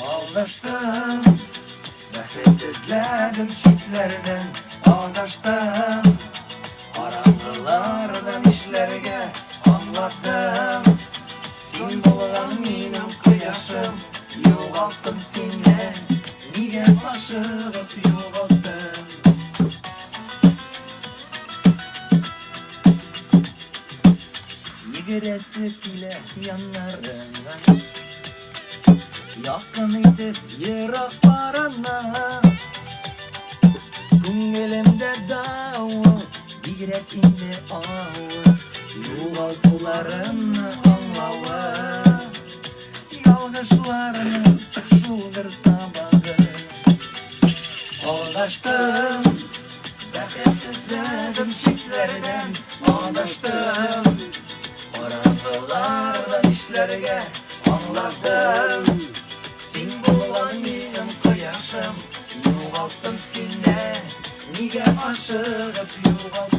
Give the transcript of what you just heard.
Aldaştım, nefret izledim çitlerden. Aldaştım, karanlılardan işlerge anlattım. Sen bolgan menim kıyaşım, yo'g'altdim seni, nega aşıg'ib yo'g'altdim. Yigiresi kile yanlarından, yakın edip yiroq barana. Ko'nglimda davul, yigretimde avul, yo'g'altularimni anglavi, yolg'ishlarini shuldir sababı. Aldaştım, baxit izledim cheklardan. Aldaştım, qorong'ilardan ishlarga anlattım. Sen bo'lgan menim quyoshim, yo'g'altdim seni, nega aşıg'ib yo'g'altdim.